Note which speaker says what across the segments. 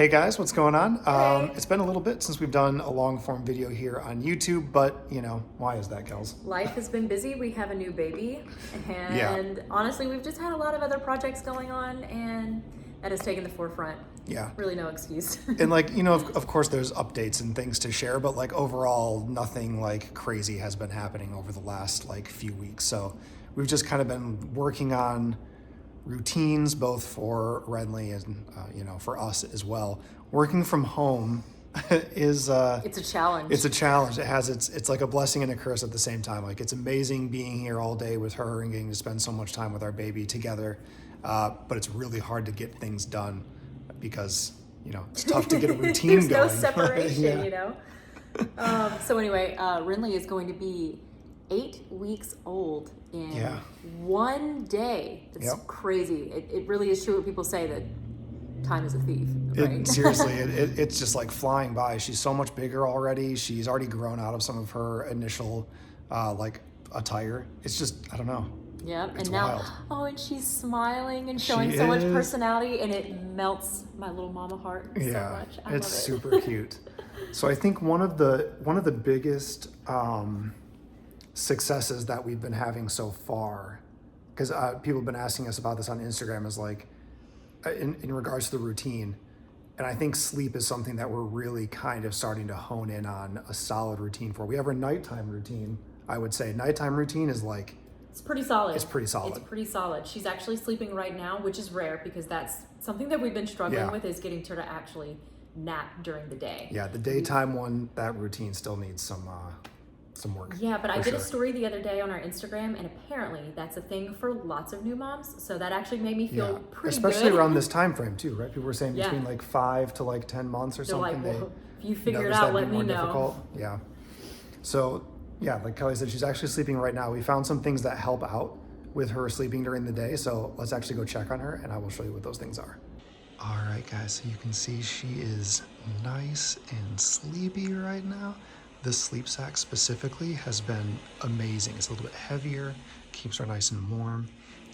Speaker 1: Hey guys, what's going on?
Speaker 2: Hey.
Speaker 1: It's been a little bit since we've done a long form video here on YouTube, but you know, why is that, Kels?
Speaker 2: Life has been busy. We have a new baby, and
Speaker 1: Yeah.
Speaker 2: honestly, we've just had a lot of other projects going on, and that has taken the forefront.
Speaker 1: Yeah.
Speaker 2: Really, no excuse.
Speaker 1: And like, you know, of course there's updates and things to share, but like overall, nothing like crazy has been happening over the last like few weeks. So we've just kind of been working on routines, both for Renly and, you know, for us as well. Working from home is
Speaker 2: It's a challenge.
Speaker 1: it's a challenge. It's like a blessing and a curse at the same time. Like it's amazing being here all day with her and getting to spend so much time with our baby together. But it's really hard to get things done because, you know, it's tough to get a routine
Speaker 2: There's
Speaker 1: going.
Speaker 2: no separation,
Speaker 1: Yeah.
Speaker 2: you know. So anyway, Renly is going to be 8 weeks old in
Speaker 1: Yeah.
Speaker 2: 1 day. It's
Speaker 1: Yep.
Speaker 2: crazy. It really is true what people say, that time is a thief, right?
Speaker 1: Seriously, it's just like flying by. She's so much bigger already. She's already grown out of some of her initial like attire. It's just, I don't know.
Speaker 2: Yeah,
Speaker 1: It's
Speaker 2: and now,
Speaker 1: wild.
Speaker 2: oh, and she's smiling and showing
Speaker 1: She
Speaker 2: so much
Speaker 1: is.
Speaker 2: personality, and it melts my little mama heart so
Speaker 1: Yeah,
Speaker 2: much. I
Speaker 1: it's
Speaker 2: love it.
Speaker 1: super cute. So I think one of the biggest successes that we've been having so far, because people have been asking us about this on Instagram, is like in regards to the routine. And I think sleep is something that we're really kind of starting to hone in on a solid routine for. We have our nighttime routine. I would say nighttime routine is like,
Speaker 2: It's pretty solid.
Speaker 1: It's pretty solid.
Speaker 2: It's pretty solid. She's actually sleeping right now, which is rare because that's something that we've been struggling
Speaker 1: Yeah.
Speaker 2: with, is getting her to actually nap during the day.
Speaker 1: yeah, the daytime one, that routine still needs some work.
Speaker 2: Yeah, but I
Speaker 1: for
Speaker 2: did a
Speaker 1: sure.
Speaker 2: story the other day on our Instagram, and apparently that's a thing for lots of new moms. So that actually made me feel pretty
Speaker 1: especially
Speaker 2: good.
Speaker 1: around this time frame too, right? People were saying
Speaker 2: Yeah.
Speaker 1: between like 5 to like 10 months or
Speaker 2: They're like,
Speaker 1: something.
Speaker 2: well, if you figure it
Speaker 1: noticed
Speaker 2: out,
Speaker 1: that'd
Speaker 2: let
Speaker 1: be
Speaker 2: me
Speaker 1: more
Speaker 2: know.
Speaker 1: difficult. Yeah. So yeah, like Kelly said, she's actually sleeping right now. We found some things that help out with her sleeping during the day. So let's actually go check on her, and I will show you what those things are. All right, guys, so you can see she is nice and sleepy right now. This sleep sack specifically has been amazing. It's a little bit heavier, keeps her nice and warm,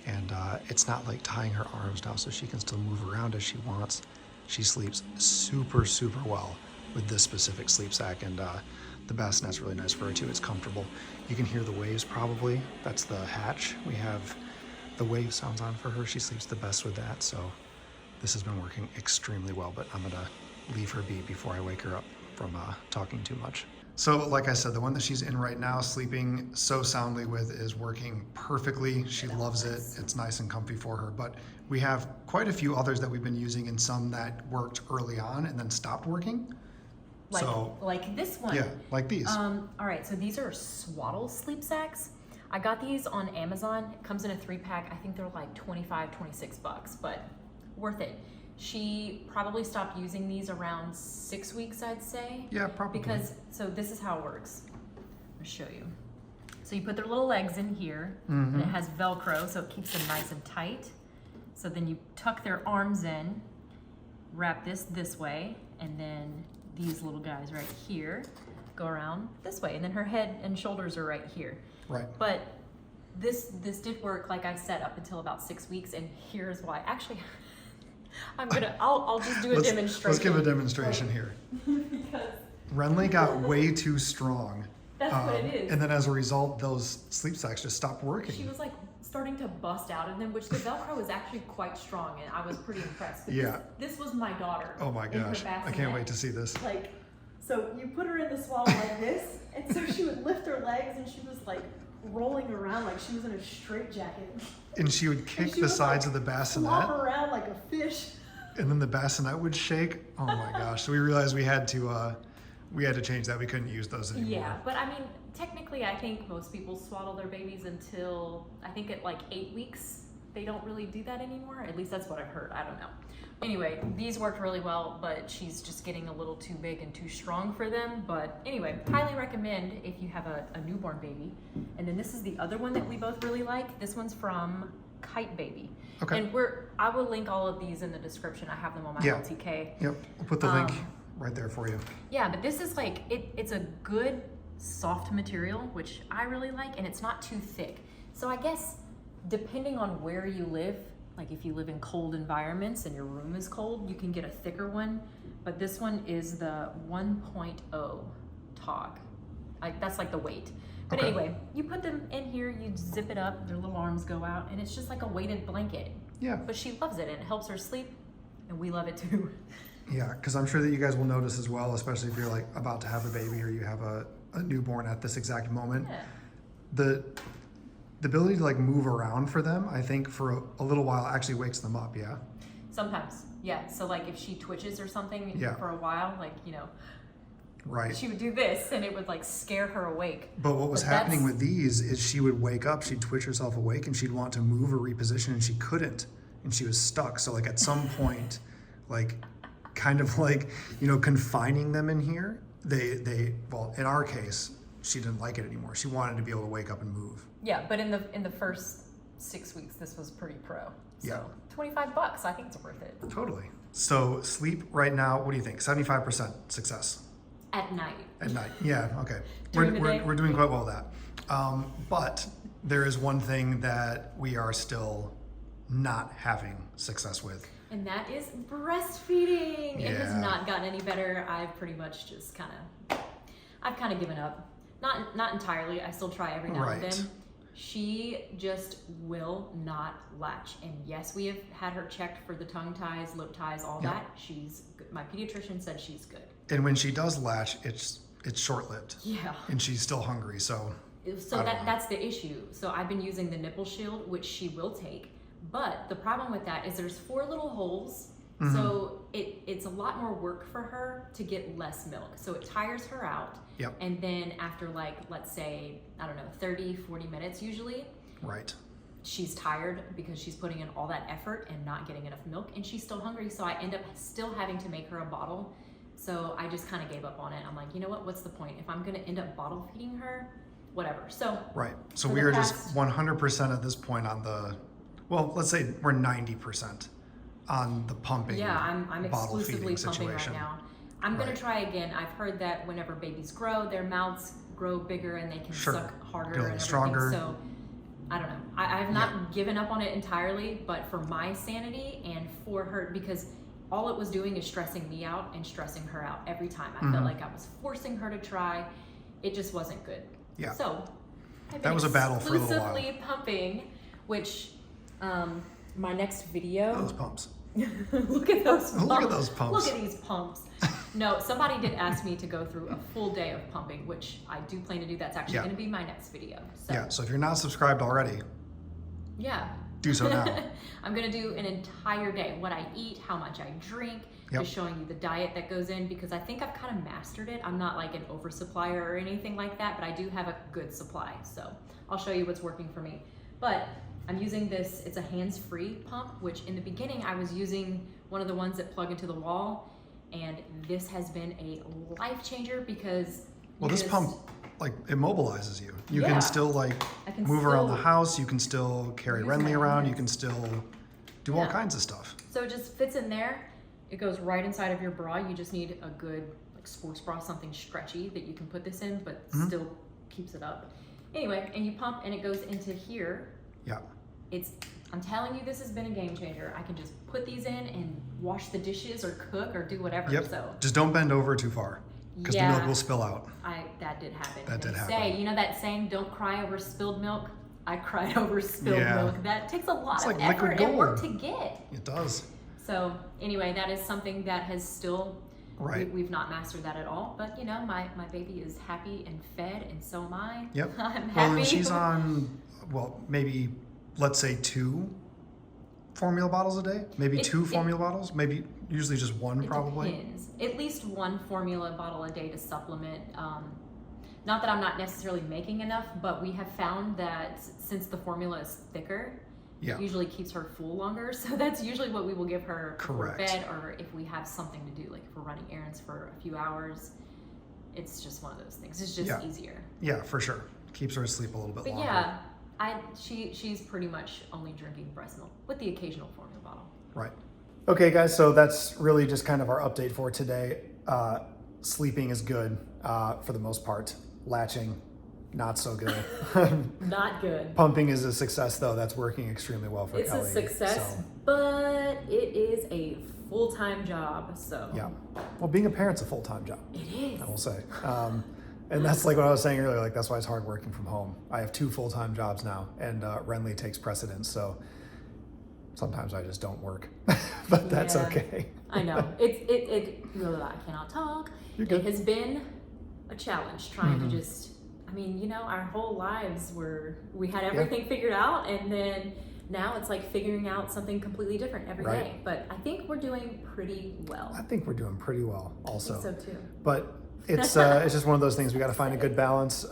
Speaker 1: and it's not like tying her arms down, so she can still move around as she wants. She sleeps super, super well with this specific sleep sack, and the bassinet's really nice for her too. It's comfortable. You can hear the waves probably. That's the hatch. We have the wave sounds on for her. She sleeps the best with that, so this has been working extremely well, but I'm gonna leave her be before I wake her up from talking too much. So like I said, the one that she's in right now, sleeping so soundly with, is working perfectly. She loves it. It's nice and comfy for her, but we have quite a few others that we've been using, and some that worked early on and then stopped working.
Speaker 2: Like this one.
Speaker 1: Yeah, like these.
Speaker 2: All right, so these are Swaddle sleep sacks. I got these on Amazon. It comes in a 3-pack. I think they're like 25, 26 bucks, but worth it. She probably stopped using these around 6 weeks, I'd say.
Speaker 1: Yeah, probably.
Speaker 2: Because, so this is how it works. I'll show you. So you put their little legs in here, and it has Velcro, so it keeps them nice and tight. So then you tuck their arms in, wrap this way, and then these little guys right here go around this way, and then her head and shoulders are right here.
Speaker 1: Right.
Speaker 2: But this did work, like I said, up until about 6 weeks, and here's why. Actually, I'll just do a demonstration.
Speaker 1: Let's give a demonstration here.
Speaker 2: Because
Speaker 1: Renly got way too strong.
Speaker 2: that's what it is.
Speaker 1: And then as a result, those sleep sacks just stopped working.
Speaker 2: She was like starting to bust out of them, which the Velcro is actually quite strong, and I was pretty impressed. But
Speaker 1: Yeah.
Speaker 2: This was my daughter.
Speaker 1: Oh my
Speaker 2: in her
Speaker 1: gosh, I can't
Speaker 2: bassinet.
Speaker 1: wait to see this.
Speaker 2: Like, so you put her in the swaddle like this, and so she would lift her legs, and she was like rolling around like she was in a straitjacket.
Speaker 1: And she would kick
Speaker 2: she
Speaker 1: the
Speaker 2: would,
Speaker 1: sides
Speaker 2: like,
Speaker 1: of the bassinet,
Speaker 2: Flop around like a fish.
Speaker 1: and then the bassinet would shake. Oh my gosh! So we realized we had to change that. We couldn't use those anymore.
Speaker 2: Yeah, but I mean, technically, I think most people swaddle their babies until, I think at like 8 weeks. They don't really do that anymore. At least that's what I've heard. I don't know. Anyway, these worked really well, but she's just getting a little too big and too strong for them. But anyway, highly recommend if you have a newborn baby. And then this is the other one that we both really like. This one's from Kite Baby.
Speaker 1: Okay.
Speaker 2: And I will link all of these in the description. I have them on my
Speaker 1: Yeah.
Speaker 2: LTK.
Speaker 1: Yep. We'll put the link right there for you.
Speaker 2: Yeah, but this is like, it's a good soft material, which I really like, and it's not too thick. So I guess depending on where you live, like if you live in cold environments and your room is cold, you can get a thicker one. But this one is the 1.0 TOG. That's like the weight. But
Speaker 1: Okay.
Speaker 2: anyway, you put them in here, you zip it up, their little arms go out, and it's just like a weighted blanket.
Speaker 1: Yeah.
Speaker 2: But she loves it, and it helps her sleep, and we love it too.
Speaker 1: Yeah, because I'm sure that you guys will notice as well, especially if you're like about to have a baby or you have a newborn at this exact moment.
Speaker 2: Yeah.
Speaker 1: The ability to like move around for them, I think for a little while actually wakes them up, yeah?
Speaker 2: Sometimes, yeah. So like if she twitches or something
Speaker 1: Yeah.
Speaker 2: for a while, like, you know,
Speaker 1: Right.
Speaker 2: she would do this and it would like scare her awake.
Speaker 1: But what was
Speaker 2: But
Speaker 1: happening
Speaker 2: that's-
Speaker 1: with these is she would wake up, she'd twitch herself awake, and she'd want to move or reposition, and she couldn't, and she was stuck. So like at some point, like kind of like, you know, confining them in here, well, in our case, she didn't like it anymore. She wanted to be able to wake up and move.
Speaker 2: Yeah, but in the first 6 weeks, this was pretty pro. So
Speaker 1: Yeah.
Speaker 2: $25, I think it's worth it.
Speaker 1: Totally. So sleep right now, what do you think? 75% success
Speaker 2: At night.
Speaker 1: at night. Yeah, okay.
Speaker 2: During the day?
Speaker 1: We're doing quite well with that. But there is one thing that we are still not having success with.
Speaker 2: And that is breastfeeding. It has
Speaker 1: Yeah.
Speaker 2: not gotten any better. I've pretty much just I've kind of given up. Not entirely. I still try every now and
Speaker 1: Right.
Speaker 2: then. She just will not latch. And yes, we have had her checked for the tongue ties, lip ties, all
Speaker 1: Yeah.
Speaker 2: that. She's good. My pediatrician said she's good.
Speaker 1: And when she does latch, it's short-lived.
Speaker 2: Yeah.
Speaker 1: And she's still hungry, so
Speaker 2: So
Speaker 1: I don't know.
Speaker 2: that's the issue. So I've been using the nipple shield, which she will take. But the problem with that is there's 4 little holes.
Speaker 1: Mm-hmm.
Speaker 2: So it's a lot more work for her to get less milk. So it tires her out.
Speaker 1: Yep.
Speaker 2: And then after like, let's say, I don't know, 30, 40 minutes usually,
Speaker 1: right.
Speaker 2: she's tired because she's putting in all that effort and not getting enough milk, and she's still hungry. So I end up still having to make her a bottle. So I just kind of gave up on it. I'm like, you know what? What's the point? If I'm going to end up bottle feeding her, whatever. So
Speaker 1: Right. So
Speaker 2: for
Speaker 1: we
Speaker 2: the
Speaker 1: are
Speaker 2: past-
Speaker 1: just 100% at this point on well, let's say we're 90% on the pumping.
Speaker 2: yeah, I'm
Speaker 1: bottle
Speaker 2: exclusively
Speaker 1: feeding
Speaker 2: pumping
Speaker 1: situation.
Speaker 2: right now. I'm going
Speaker 1: Right.
Speaker 2: to try again. I've heard that whenever babies grow, their mouths grow bigger and they can
Speaker 1: Sure.
Speaker 2: suck harder
Speaker 1: Feel
Speaker 2: and everything.
Speaker 1: stronger.
Speaker 2: So I don't know. I've not given up on it entirely, but for my sanity and for her, because all it was doing is stressing me out and stressing her out every time. I felt like I was forcing her to try. It just wasn't good.
Speaker 1: Yeah.
Speaker 2: So I've
Speaker 1: That
Speaker 2: been
Speaker 1: was a battle for a little while.
Speaker 2: exclusively pumping, which my next video.
Speaker 1: Those pumps.
Speaker 2: Look at those pumps.
Speaker 1: Look at those pumps.
Speaker 2: Look at these pumps. No, somebody did ask me to go through a full day of pumping, which I do plan to do. That's actually
Speaker 1: Yeah.
Speaker 2: going to be my next video. So,
Speaker 1: Yeah. So if you're not subscribed already,
Speaker 2: yeah.
Speaker 1: do so now.
Speaker 2: I'm going to do an entire day, what I eat, how much I drink,
Speaker 1: Yep.
Speaker 2: just showing you the diet that goes in, because I think I've kind of mastered it. I'm not like an oversupplier or anything like that, but I do have a good supply. So I'll show you what's working for me. But I'm using this, it's a hands-free pump, which in the beginning I was using one of the ones that plug into the wall, and this has been a life changer because
Speaker 1: Well,
Speaker 2: you
Speaker 1: this
Speaker 2: just-
Speaker 1: pump, like, immobilizes you. You
Speaker 2: Yeah.
Speaker 1: can still, like,
Speaker 2: I can
Speaker 1: move around the
Speaker 2: still
Speaker 1: house. You can still carry
Speaker 2: use
Speaker 1: Renly
Speaker 2: my
Speaker 1: around. You
Speaker 2: hands.
Speaker 1: can still do all
Speaker 2: Yeah.
Speaker 1: kinds of stuff.
Speaker 2: So it just fits in there. It goes right inside of your bra. You just need a good like sports bra, something stretchy that you can put this in, but
Speaker 1: Mm-hmm.
Speaker 2: still keeps it up. Anyway, and you pump and it goes into here.
Speaker 1: Yeah.
Speaker 2: I'm telling you, this has been a game changer. I can just put these in and wash the dishes or cook or do whatever.
Speaker 1: Yep.
Speaker 2: So
Speaker 1: Just don't bend over too far because the
Speaker 2: Yeah.
Speaker 1: milk will spill out.
Speaker 2: that did happen.
Speaker 1: That
Speaker 2: And
Speaker 1: did
Speaker 2: they
Speaker 1: happen.
Speaker 2: say, you know that saying, don't cry over spilled milk? I cried over spilled
Speaker 1: Yeah.
Speaker 2: milk. That takes a lot
Speaker 1: It's
Speaker 2: of
Speaker 1: like
Speaker 2: effort
Speaker 1: liquid
Speaker 2: and work to
Speaker 1: gold.
Speaker 2: get.
Speaker 1: It does.
Speaker 2: So anyway, that is something that has still,
Speaker 1: Right.
Speaker 2: we've not mastered that at all. But you know, my baby is happy and fed, and so am I.
Speaker 1: Yep.
Speaker 2: I'm happy.
Speaker 1: Well, and she's on, well, maybe, let's say 2 formula bottles a day. Maybe
Speaker 2: It-
Speaker 1: 2
Speaker 2: it-
Speaker 1: formula bottles. Maybe usually just 1
Speaker 2: It
Speaker 1: probably.
Speaker 2: depends. At least 1 formula bottle a day to supplement. Not that I'm not necessarily making enough, but we have found that since the formula is thicker,
Speaker 1: Yeah.
Speaker 2: it usually keeps her full longer. So that's usually what we will give her before
Speaker 1: Correct.
Speaker 2: bed, or if we have something to do, like if we're running errands for a few hours. It's just one of those things. It's just
Speaker 1: Yeah.
Speaker 2: easier.
Speaker 1: Yeah, for sure. Keeps her asleep a little bit
Speaker 2: But
Speaker 1: longer.
Speaker 2: yeah, she's pretty much only drinking breast milk with the occasional formula bottle.
Speaker 1: Right.
Speaker 3: Okay, guys, so that's really just kind of our update for today. Sleeping is good for the most part. Latching,
Speaker 1: not so good.
Speaker 2: Not good.
Speaker 1: Pumping is a success though. That's working extremely well for
Speaker 2: It's
Speaker 1: Kelly.
Speaker 2: a success,
Speaker 1: so,
Speaker 2: but it is a full-time job, so.
Speaker 1: yeah. Well, being a parent's a full-time job,
Speaker 2: It is.
Speaker 1: I will say. And that's like what I was saying earlier, like that's why it's hard working from home. I have 2 full-time jobs now, and Renly takes precedence, so sometimes I just don't work, but that's
Speaker 2: Yeah.
Speaker 1: okay.
Speaker 2: I know. I cannot talk.
Speaker 1: You're good.
Speaker 2: It has been a challenge trying
Speaker 1: Mhm.
Speaker 2: to just, our whole lives we had everything figured out, and then now it's like figuring out something completely different every day.
Speaker 1: Right.
Speaker 2: But I think we're doing pretty well.
Speaker 1: I think we're doing pretty well also.
Speaker 2: I think so too.
Speaker 1: But it's just one of those things. We got to find a good balance.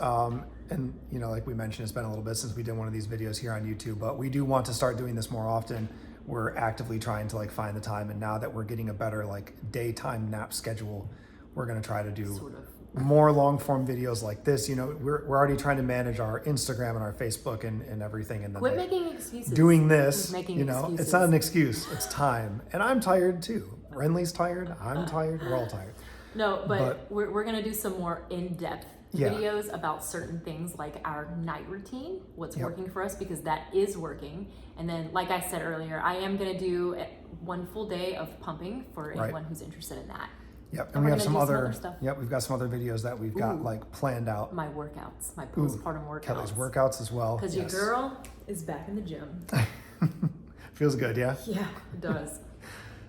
Speaker 1: And like we mentioned, it's been a little bit since we did one of these videos here on YouTube, but we do want to start doing this more often. We're actively trying to like find the time, and now that we're getting a better like daytime nap schedule, we're going to try to do
Speaker 2: Sort of.
Speaker 1: more long form videos like this. We're already trying to manage our Instagram and our Facebook and everything, and then
Speaker 2: Quit
Speaker 1: like,
Speaker 2: making excuses.
Speaker 1: doing this,
Speaker 2: Quit making excuses.
Speaker 1: it's not an excuse. It's time, and I'm tired too. Renly's tired. I'm tired. We're all tired.
Speaker 2: No, but we're going to do some more in-depth
Speaker 1: Yeah.
Speaker 2: videos about certain things like our night routine, what's
Speaker 1: Yep.
Speaker 2: working for us, because that is working. And then, like I said earlier, I am going to do one full day of pumping for
Speaker 1: Right.
Speaker 2: anyone who's interested in that.
Speaker 1: Yep,
Speaker 2: And
Speaker 1: and we
Speaker 2: we're
Speaker 1: have
Speaker 2: gonna
Speaker 1: some
Speaker 2: do some
Speaker 1: other.
Speaker 2: other stuff.
Speaker 1: Yep, we've got some other videos that we've got
Speaker 2: Ooh.
Speaker 1: like planned out.
Speaker 2: My workouts, my postpartum workouts.
Speaker 1: Kelly's workouts as well.
Speaker 2: Because
Speaker 1: yes.
Speaker 2: your girl is back in the gym.
Speaker 1: Feels good, yeah.
Speaker 2: Yeah, it does.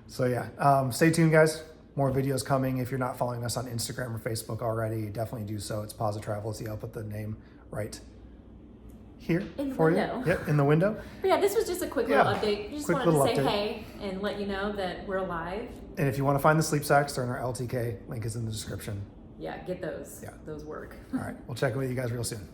Speaker 1: So yeah, stay tuned, guys. More videos coming. If you're not following us on Instagram or Facebook already, definitely do so. It's Pause Travel. See, I'll put the name right here
Speaker 2: In the
Speaker 1: for
Speaker 2: window.
Speaker 1: you. Yep, in the window.
Speaker 2: But yeah, this was just a quick little
Speaker 1: Yeah,
Speaker 2: update. We just
Speaker 1: quick
Speaker 2: wanted to
Speaker 1: little
Speaker 2: say
Speaker 1: update.
Speaker 2: hey and let you know that we're alive.
Speaker 1: And if you want to find the sleep sacks, they're in our LTK. Link is in the description.
Speaker 2: Yeah, get those.
Speaker 1: Yeah.
Speaker 2: Those work.
Speaker 1: All right, we'll check in with you guys real soon.